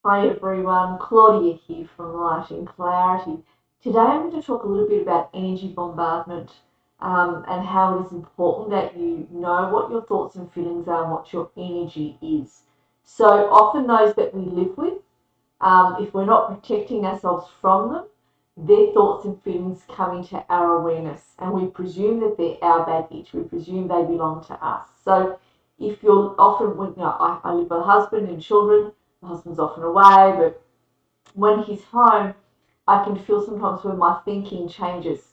Hi everyone, Claudia here from LightingClarity. Today I'm going to talk a little bit about energy bombardment and how it is important that you know what your thoughts and feelings are and what your energy is. So often those that we live with, if we're not protecting ourselves from them, their thoughts and feelings come into our awareness and we presume that they're our baggage. We presume they belong to us. So if you're often, I live with a husband and children. My husband's often away, but when he's home, I can feel sometimes when my thinking changes.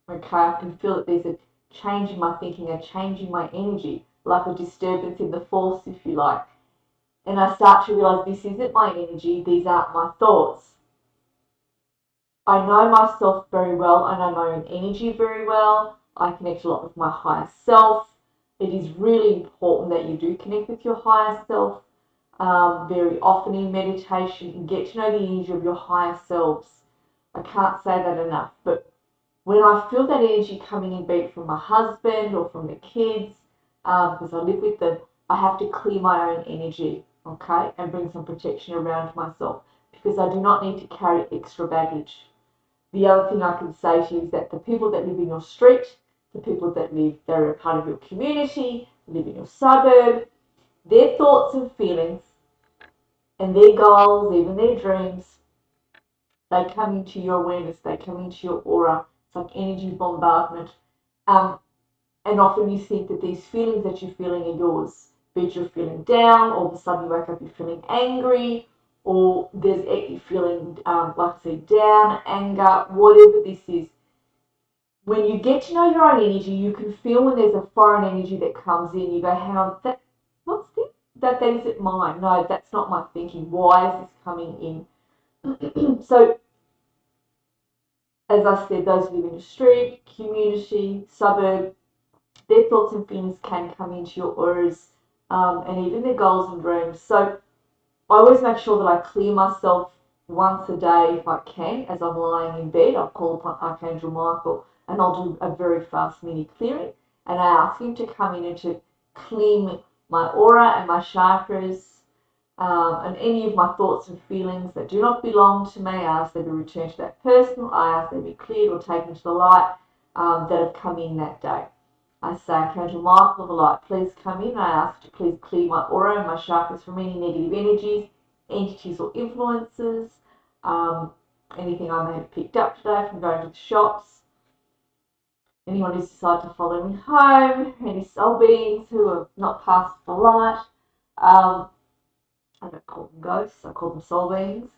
Okay, I can feel that there's a change in my thinking, a change in my energy, like a disturbance in the force, if you like. And I start to realize this isn't my energy, these aren't my thoughts. I know myself very well, I know my own energy very well. I connect a lot with my higher self. It is really important that you do connect with your higher self. Very often in meditation and get to know the energy of your higher selves. I can't say that enough, but when I feel that energy coming in, be it from my husband or from the kids, because I live with them, I have to clear my own energy, okay, and bring some protection around myself because I do not need to carry extra baggage. The other thing I can say to you is that the people that live in your street, the people that are a part of your community, live in your suburb, their thoughts and feelings and their goals, even their dreams, they come into your awareness, they come into your aura. It's like energy bombardment. Um, and often you think that these feelings that you're feeling are yours. Be it you're feeling down, all of a sudden you wake up, you're feeling angry, or you're feeling, like I said, down, anger, whatever this is. When you get to know your own energy, you can feel when there's a foreign energy that comes in. You go, hang on, what's this? That isn't mine. No, that's not my thinking. Why is this coming in? So, as I said, those who live in the street, community, suburb, their thoughts and feelings can come into your auras and even their goals and dreams. So, I always make sure that I clear myself once a day if I can. As I'm lying in bed, I'll call upon Archangel Michael and I'll do a very fast mini clearing. And I ask him to come in and to clear my aura and my chakras and any of my thoughts and feelings that do not belong to me. I ask they be returned to that person. I ask they be cleared or taken to the light that have come in that day. I say, Archangel Michael of the light, please come in. I ask to please clear my aura and my chakras from any negative energies, entities or influences, anything I may have picked up today from going to the shops, anyone who's decided to follow me home, any soul beings who are not past the light. I don't call them ghosts, I call them soul beings,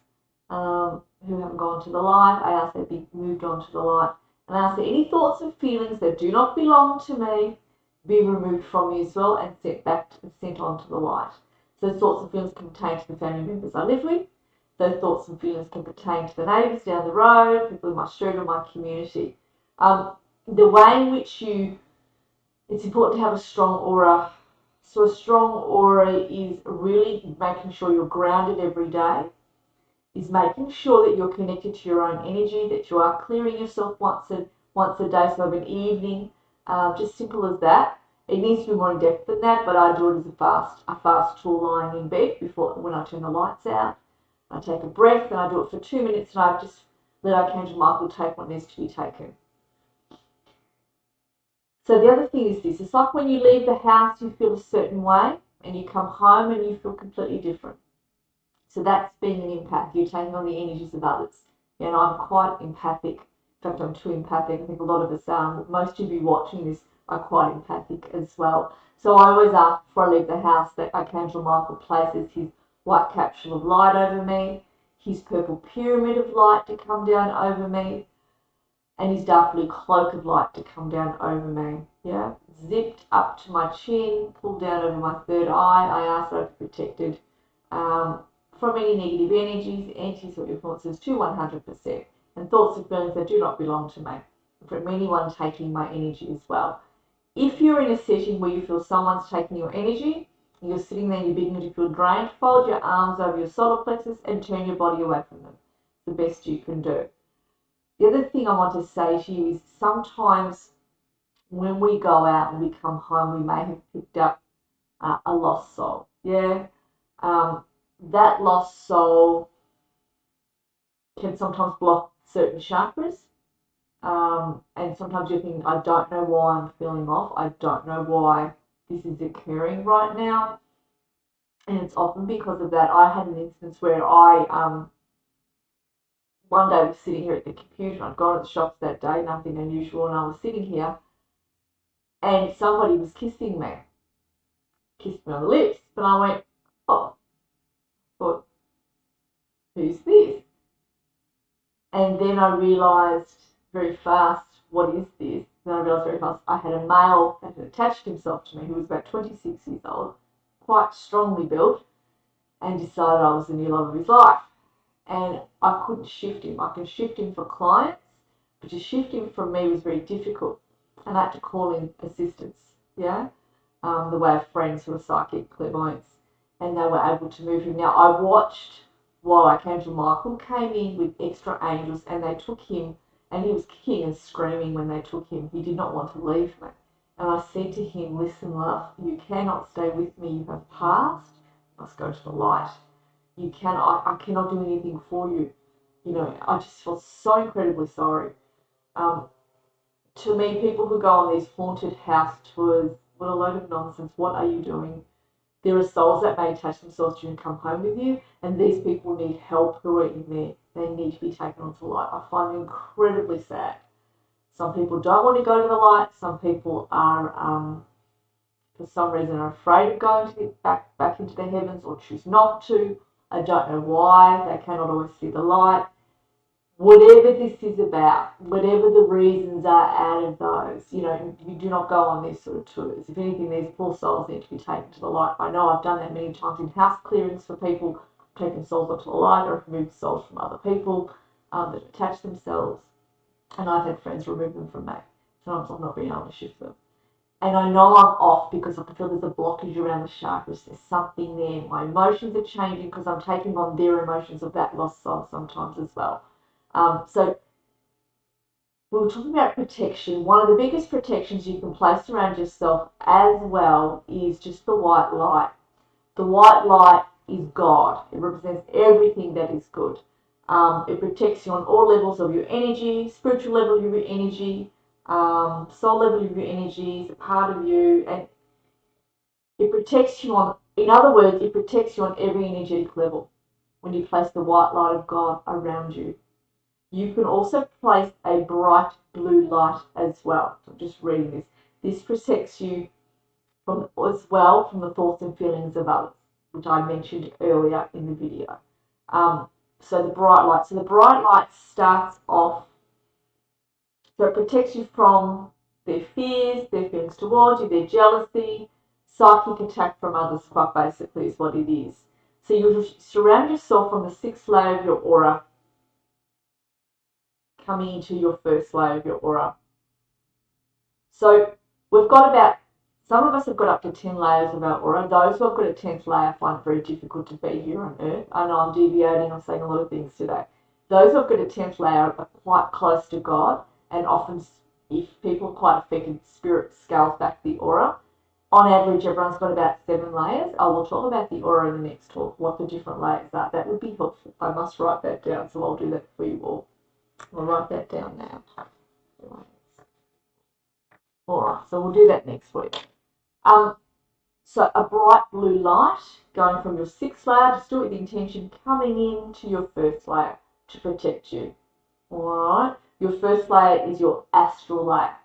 who haven't gone to the light. I ask they be moved on to the light. And I ask that any thoughts and feelings that do not belong to me be removed from me as well and sent on to the light. So those thoughts and feelings can pertain to the family members I live with. Those thoughts and feelings can pertain to the neighbours down the road, people in my street or my community. The way in which it's important to have a strong aura. So a strong aura is really making sure you're grounded every day, is making sure that you're connected to your own energy, that you are clearing yourself once a day, so of an evening, just simple as that. It needs to be more in depth than that, but I do it as a fast tool lying in bed before when I turn the lights out. I take a breath and I do it for 2 minutes and I just let Archangel Michael take what needs to be taken. So the other thing is this, it's like when you leave the house you feel a certain way and you come home and you feel completely different. So that's being an empath. You're taking on the energies of others. And I'm quite empathic. In fact, I'm too empathic. I think a lot of us are. Most of you watching this are quite empathic as well. So I always ask before I leave the house that Archangel Michael places his white capsule of light over me, his purple pyramid of light to come down over me, and his dark blue cloak of light to come down over me. Yeah, zipped up to my chin, pulled down over my third eye. I ask that I'm protected from any negative energies, entities or influences to 100%, and thoughts and feelings that do not belong to me, from anyone taking my energy as well. If you're in a setting where you feel someone's taking your energy, and you're sitting there and you're beginning to feel drained, fold your arms over your solar plexus and turn your body away from them. It's the best you can do. The other thing I want to say to you is sometimes when we go out and we come home, we may have picked up a lost soul. Yeah. that lost soul can sometimes block certain chakras. And sometimes you think, I don't know why I'm feeling off. I don't know why this is occurring right now. And it's often because of that. I had an instance where one day I was sitting here at the computer. I'd gone to the shops that day, nothing unusual, and I was sitting here, and somebody was kissed me on the lips. And I went, oh, thought, who's this? And then I realised very fast, what is this? Then I realised very fast I had a male that had attached himself to me who was about 26 years old, quite strongly built, and decided I was the new love of his life. And I couldn't shift him. I can shift him for clients, but to shift him from me was very difficult. And I had to call in assistance, the way of friends who are psychic clairvoyants, and they were able to move him. Now, I watched while Archangel Michael came in with extra angels, and they took him, and he was kicking and screaming when they took him. He did not want to leave me. And I said to him, listen, love, you cannot stay with me. You have passed. You must go to the light. I cannot do anything for you. I just feel so incredibly sorry. To me, people who go on these haunted house tours, what a load of nonsense. What are you doing? There are souls that may attach themselves to you and come home with you, and these people need help who are in there. They need to be taken onto the light. I find it incredibly sad. Some people don't want to go to the light. Some people are, for some reason, are afraid of going to get back into the heavens or choose not to. I don't know why. They cannot always see the light. Whatever this is about, whatever the reasons are out of those, you do not go on these sort of tours. If anything, these poor souls need to be taken to the light. I know I've done that many times in house clearings for people, taken souls onto the light, or removed souls from other people that attach themselves. And I've had friends remove them from me. Sometimes I've not been able to shift them. And I know I'm off because I can feel there's a blockage around the chakras. There's something there. My emotions are changing because I'm taking on their emotions of that lost soul sometimes as well. So we were talking about protection. One of the biggest protections you can place around yourself as well is just the white light. The white light is God. It represents everything that is good. It protects you on all levels of your energy, spiritual level of your energy, soul level of your energy, is a part of you, and it protects you on, in other words, it protects you on every energetic level when you place the white light of God around you. You can also place a bright blue light as well. So I'm just reading this. This protects you from the thoughts and feelings of others, which I mentioned earlier in the video. So the bright light. So the bright light starts off, so it protects you from their fears, their feelings towards you, their jealousy, psychic attack from others, quite basically is what it is. So you surround yourself from the sixth layer of your aura, coming into your first layer of your aura. So we've got about, some of us have got up to 10 layers of our aura. Those who have got a 10th layer find it very difficult to be here on Earth. I know I'm deviating, I'm saying a lot of things today. Those who have got a 10th layer are quite close to God, and often if people are quite affected, spirit scales back the aura. On average, everyone's got about 7 layers. I will talk about the aura in the next talk, what the different layers are. That would be helpful. I must write that down, so I'll do that for you all. I'll write that down now. Alright, so we'll do that next week. So a bright blue light going from your 6th layer, just do it with the intention, coming into your 1st layer to protect you. Alright, your 1st layer is your astral layer.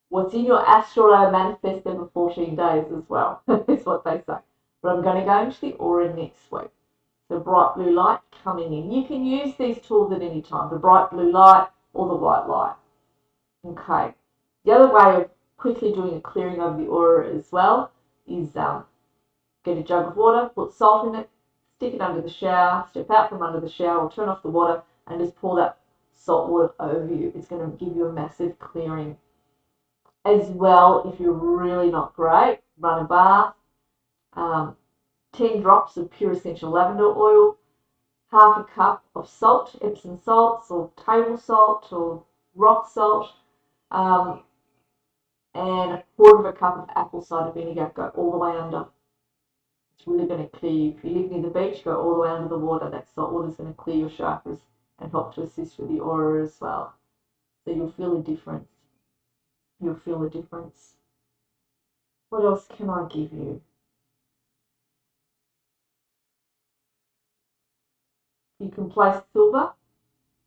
What's in your astral layer manifests over 14 days as well. That's what they say. But I'm going to go into the aura next week. So bright blue light coming in. You can use these tools at any time, the bright blue light or the white light. Okay. The other way of quickly doing a clearing of the aura as well is get a jug of water, put salt in it, stick it under the shower, step out from under the shower or turn off the water and just pour that salt water over you. It's going to give you a massive clearing. As well, if you're really not great, run a bath, 10 drops of pure essential lavender oil, half a cup of salt, Epsom salts or table salt or rock salt, and a quarter of a cup of apple cider vinegar. Go all the way under. It's really going to clear you. If you live near the beach, go all the way under the water. That salt water is going to clear your chakras and help to assist with the aura as well. So you'll feel a difference. You'll feel a difference. What else can I give you? You can place silver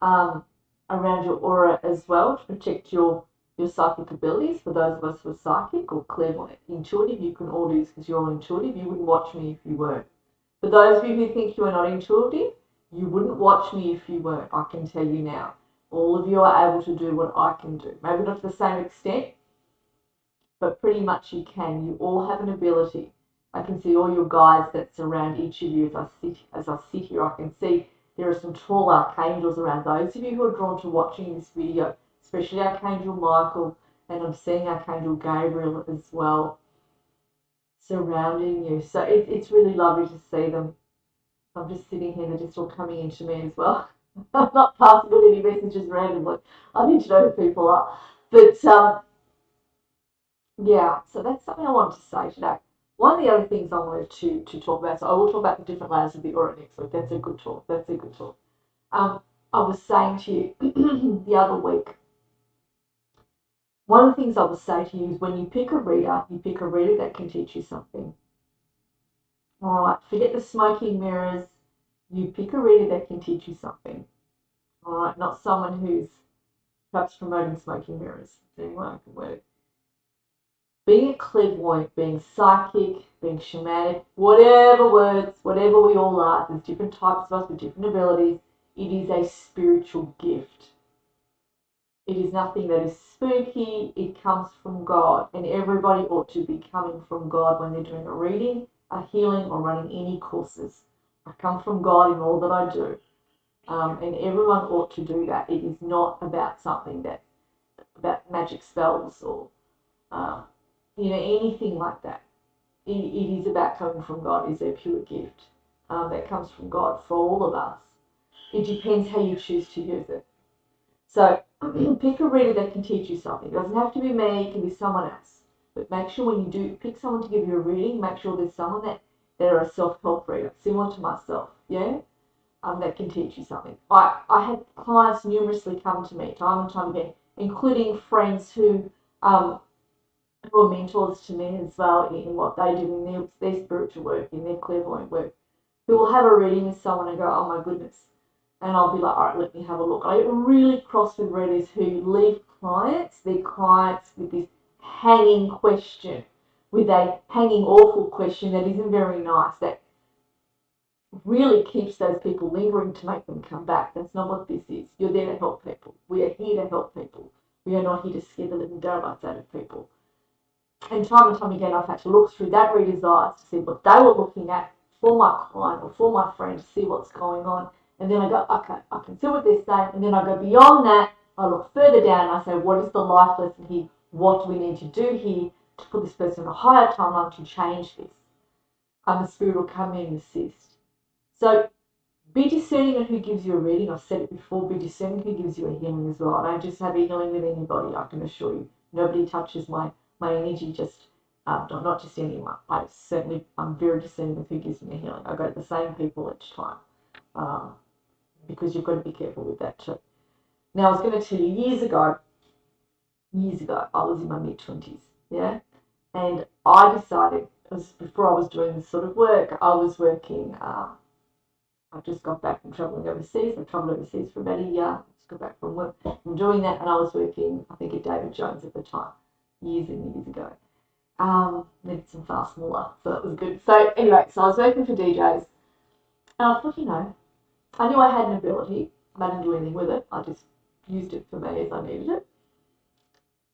around your aura as well to protect your psychic abilities. For those of us who are psychic or clairvoyant, intuitive, you can all do this because you're all intuitive. You wouldn't watch me if you weren't. For those of you who think you are not intuitive, you wouldn't watch me if you weren't. I can tell you now. All of you are able to do what I can do. Maybe not to the same extent, but pretty much you can. You all have an ability. I can see all your guides that surround each of you as I sit here. I can see there are some tall archangels around. Those of you who are drawn to watching this video, especially Archangel Michael, and I'm seeing Archangel Gabriel as well, surrounding you. So it's really lovely to see them. I'm just sitting here, they're just all coming into me as well. I'm not passing on any messages randomly. I need to know who people are. But yeah, so that's something I wanted to say today. One of the other things I wanted to talk about, so I will talk about the different layers of the aura next week. That's a good talk. That's a good talk. I was saying to you the other week, one of the things I would say to you is when you pick a reader that can teach you something. All right, forget the smoking mirrors. You pick a reader that can teach you something. All right, not someone who's perhaps promoting smoking mirrors. Anyway, I can work. Being a clairvoyant, being psychic, being shamanic, whatever words, whatever we all are, there's different types of us with different abilities. It is a spiritual gift. It is nothing that is spooky. It comes from God, and everybody ought to be coming from God when they're doing a reading, a healing, or running any courses. I come from God in all that I do, and everyone ought to do that. It is not about something that about magic spells or anything like that. It is about coming from God. It is a pure gift that comes from God for all of us. It depends how you choose to use it. So pick a reader that can teach you something. It doesn't have to be me, it can be someone else. But make sure when you do pick someone to give you a reading, make sure there's someone that are a self-help reader, similar to myself, yeah? That can teach you something. I had clients numerously come to me time and time again, including friends who are mentors to me as well in what they do in their spiritual work, in their clairvoyant work, who will have a reading with someone and go, oh my goodness. And I'll be like, all right, let me have a look. I get really cross with readers who leave their clients with this hanging question, with a hanging awful question that isn't very nice, that really keeps those people lingering to make them come back. That's not what this is. You're there to help people. We are here to help people. We are not here to scare the living daylights out of people. And time again, I've had to look through that reader's eyes to see what they were looking at for my client or for my friend to see what's going on. And then I go, okay, I can see what they're saying. And then I go beyond that. I look further down and I say, what is the life lesson here? What do we need to do here to put this person on a higher timeline to change this? The spirit will come in and assist. So be discerning on who gives you a reading. I've said it before, be discerning who gives you a healing as well. I don't just have a healing with anybody, I can assure you. Nobody touches my energy, just not just anyone. I'm very discerning with who gives me a healing. I go to the same people each time because you've got to be careful with that too. Now, I was going to tell you years ago, I was in my mid-20s, yeah, and I decided, before I was doing this sort of work, I was working, I just got back from travelling overseas. I travelled overseas for about a year. I just got back from work from doing that, and I was working, I think, at David Jones at the time, years and years ago. Needed some fast moolah, so that was good. So anyway, so I was working for DJs, and I thought, I knew I had an ability, but I didn't do anything with it. I just used it for me as I needed it.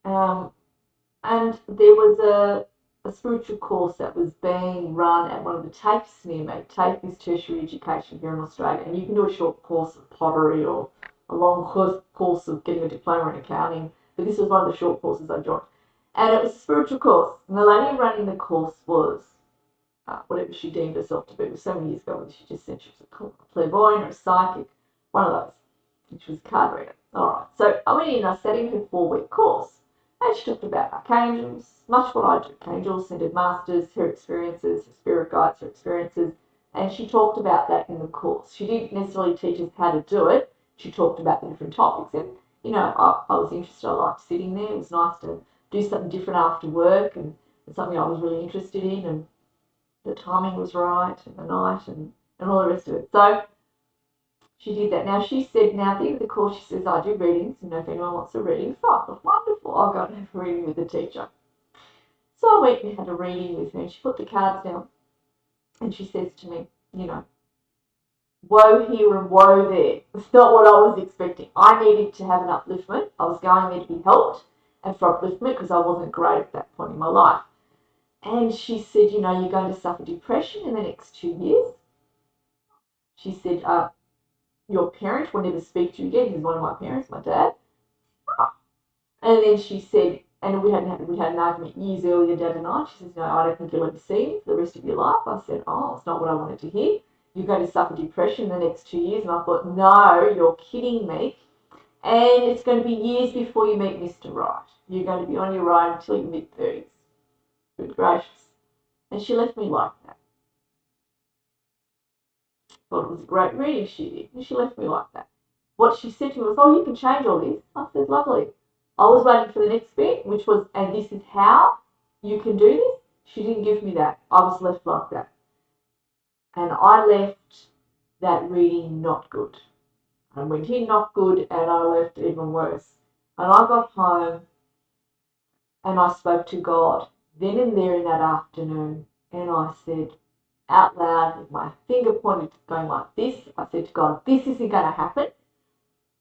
And there was a spiritual course that was being run at one of the TAFEs near me. TAFE is tertiary education here in Australia, and you can do a short course of pottery or a long course of getting a diploma in accounting, but this was one of the short courses I joined. And it was a spiritual course, and the lady running the course was whatever she deemed herself to be. It was so many years ago, and she just said she was a clairvoyant or a psychic, one of those, and she was a card reader. All right, so I went in and I sat in her 4-week course. And she talked about archangels, much what I do, archangels, scented masters, her experiences, her spirit guides, her experiences, and she talked about that in the course. She didn't necessarily teach us how to do it. She talked about the different topics, and I was interested. I liked sitting there. It was nice to do something different after work, and something I was really interested in, and the timing was right, and the night, and all the rest of it. So she did that. Now she said, now at the end of the course, she says, I do readings, if anyone wants a reading, fine, wonderful, I'll go and have a reading with the teacher. So I went and had a reading with her, and she put the cards down, and she says to me, woe here and woe there. It's not what I was expecting. I needed to have an upliftment. I was going there to be helped and for upliftment because I wasn't great at that point in my life. And she said, you're going to suffer depression in the next 2 years. She said, your parent will never speak to you again. He's one of my parents, my dad. And then she said, and we had an argument years earlier, Dad and I. She says, no, I don't think you'll ever see me for the rest of your life. I said, oh, it's not what I wanted to hear. You're going to suffer depression in the next 2 years. And I thought, no, you're kidding me. And it's going to be years before you meet Mr. Right. You're going to be on your own until your mid-30s. Good gracious. And she left me like that. Thought it was a great reading she did. And she left me like that. What she said to me was, oh, you can change all this. I said, lovely. I was waiting for the next bit, which was, and this is how you can do this. She didn't give me that. I was left like that. And I left that reading not good. I went in not good, and I left even worse. And I got home, and I spoke to God then and there in that afternoon, and I said out loud, with my finger pointed going like this, I said to God, this isn't going to happen.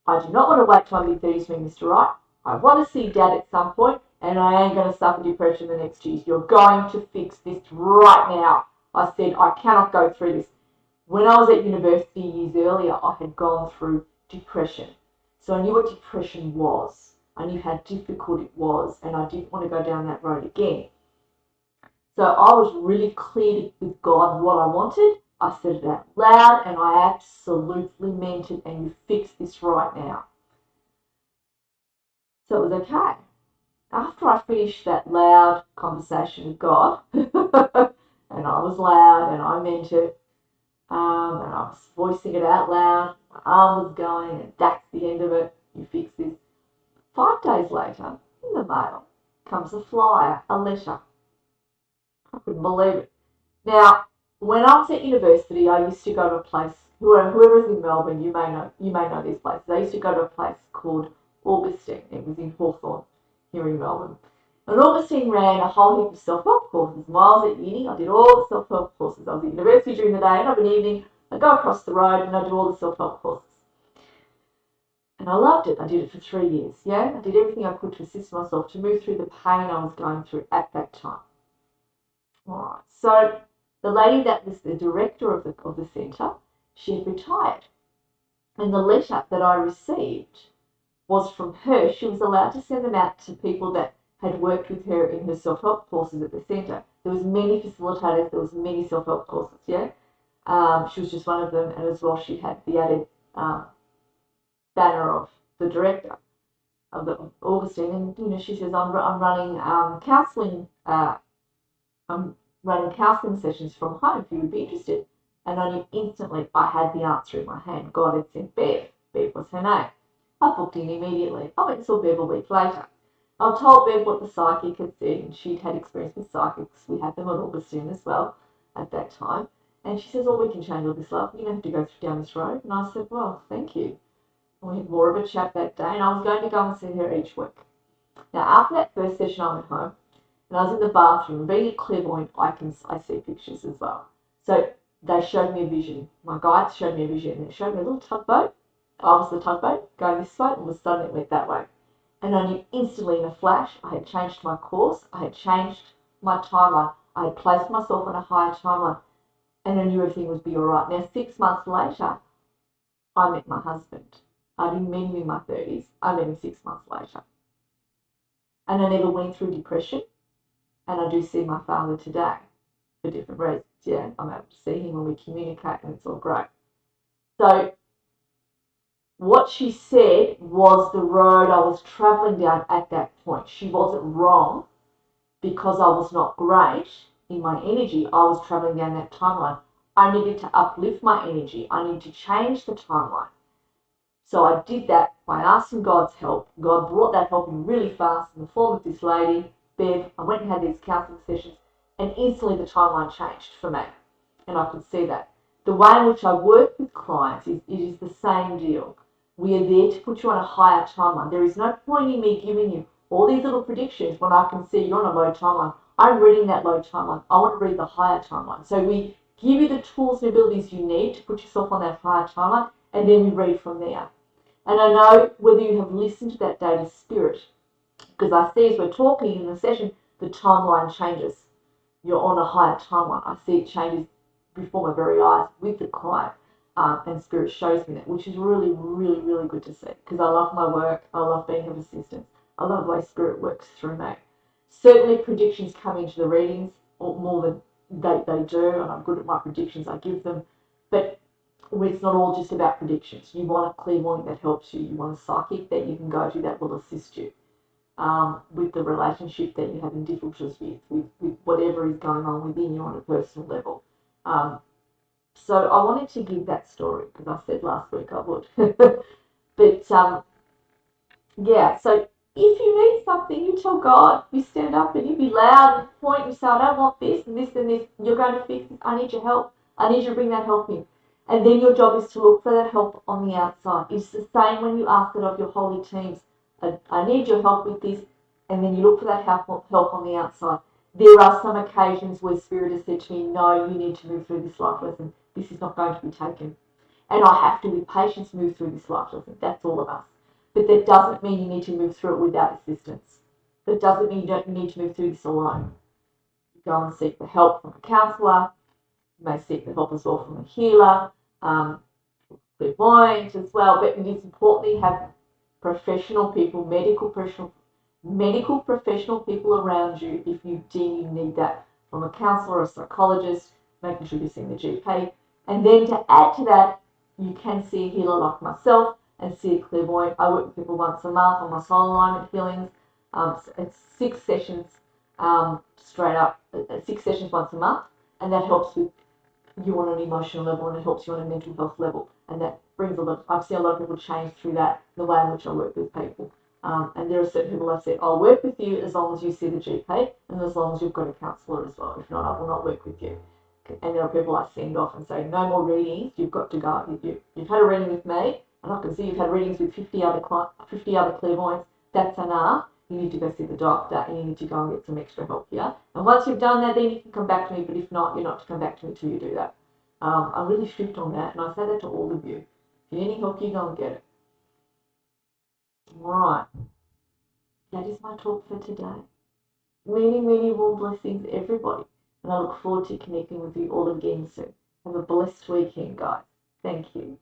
I do not want to wait till I'm mid-30s to meet Mr. Right. I want to see Dad at some point, and I ain't going to suffer depression the next years. You're going to fix this right now. I said, I cannot go through this. When I was at university years earlier, I had gone through depression. So I knew what depression was. I knew how difficult it was, and I didn't want to go down that road again. So I was really clear with God what I wanted. I said it out loud, and I absolutely meant it, and you fix this right now. So it was okay. After I finished that loud conversation with God, and I was loud, and I meant it, and I was voicing it out loud, my arm was going, and that's the end of it, you fix this. 5 days later, in the mail, comes a flyer, a letter. I couldn't believe it. Now, when I was at university, I used to go to a place, whoever's in Melbourne, you may know these places. I used to go to a place called Augustine. It was in Hawthorne, here in Melbourne. And Augustine ran a whole heap of self-help courses. While I was at uni, I did all the self-help courses. I was at university during the day, and of an evening, I go across the road and I do all the self-help courses. And I loved it. I did it for 3 years. Yeah, I did everything I could to assist myself to move through the pain I was going through at that time. All right. So the lady that was the director of the centre, she had retired, and the letter that I received was from her. She was allowed to send them out to people that had worked with her in her self-help courses at the centre. There was many facilitators, there was many self-help courses, yeah. She was just one of them, and as well she had the added banner of the director of Augustine, and she says, I'm running counselling. I'm running counselling sessions from home if you would be interested. And I knew instantly I had the answer in my hand. God had sent Bev. Bev was her name. I booked in immediately. I went and saw Bev a week later. I told Bev what the psychic had said, and she'd had experience with psychics. We had them at Augustine as well at that time. And she says, oh, we can change all this, love. You don't have to go down this road. And I said, well, thank you. And we had more of a chat that day, and I was going to go and see her each week. Now, after that first session, I went home, and I was in the bathroom. Being a clairvoyant, I see pictures as well. So they showed me a vision. My guides showed me a vision. They showed me a little tugboat. I was the tugboat going this way, and all of a sudden it went that way. And I knew instantly in a flash I had changed my course. I had changed my timeline. I had placed myself on a higher timeline, and I knew everything would be all right. Now, 6 months later, I met my husband. I didn't meet him in my 30s. I met him 6 months later. And I never went through depression. And I do see my father today for different reasons. Yeah, I'm able to see him when we communicate, and it's all great. So what she said was the road I was traveling down at that point. She wasn't wrong because I was not great in my energy. I was traveling down that timeline. I needed to uplift my energy. I needed to change the timeline. So I did that by asking God's help. God brought that help in really fast in the form of this lady, Bev. I went and had these counselling sessions, and instantly the timeline changed for me. And I could see that. The way in which I work with clients is the same deal. We are there to put you on a higher timeline. There is no point in me giving you all these little predictions when I can see you're on a low timeline. I'm reading that low timeline. I want to read the higher timeline. So we give you the tools and abilities you need to put yourself on that higher timeline, and then we read from there. And I know whether you have listened to that data spirit, because I see as we're talking in the session, the timeline changes. You're on a higher timeline. I see it changes before my very eyes with the client, and spirit shows me that, which is really, really, really good to see, because I love my work. I love being of assistance. I love the way spirit works through me. Certainly predictions come into the readings, or more than they do, and I'm good at my predictions. I give them, but it's not all just about predictions. You want a clairvoyant that helps you. You want a psychic that you can go to that will assist you with the relationship that you're having difficulties with whatever is going on within you on a personal level. So I wanted to give that story because I said last week I would. But yeah, so if you need something, you tell God, you stand up and you be loud and point and say, I don't want this and this and this. You're going to fix this. I need your help. I need you to bring that help in. And then your job is to look for that help on the outside. It's the same when you ask it of your holy teams. I need your help with this. And then you look for that help on the outside. There are some occasions where Spirit has said to me, no, you need to move through this life lesson. This is not going to be taken. And I have to, with patience, move through this life lesson. That's all of us. But that doesn't mean you need to move through it without assistance. That doesn't mean you don't need to move through this alone. You go and seek the help from a counsellor. You may seek the help as well from a healer, clairvoyant as well. But it is important that you have professional people, medical professional people around you if you deem you need that, from a counsellor or a psychologist, making sure you're seeing the GP. And then to add to that, you can see a healer like myself and see a clairvoyant. I work with people once a month on my soul alignment healings. It's 6 sessions straight up, 6 sessions once a month, and that helps with you on an emotional level and it helps you on a mental health level. And that brings a lot, I've seen a lot of people change through that, the way in which I work with people. And there are certain people I've said, I'll work with you as long as you see the GP and as long as you've got a counsellor as well. If not, I will not work with you. And there are people I send off and say, no more readings, you've got to go. You've had a reading with me, and I can see you've had readings with 50 other clairvoyants. That's enough. You need to go see the doctor and you need to go and get some extra help here. And once you've done that, then you can come back to me, but if not, you're not to come back to me till you do that. I'm really strict on that, and I say that to all of you. If you need any help, you go and get it. Alright, that is my talk for today. Many, many warm blessings, everybody. And I look forward to connecting with you all again soon. Have a blessed weekend, guys. Thank you.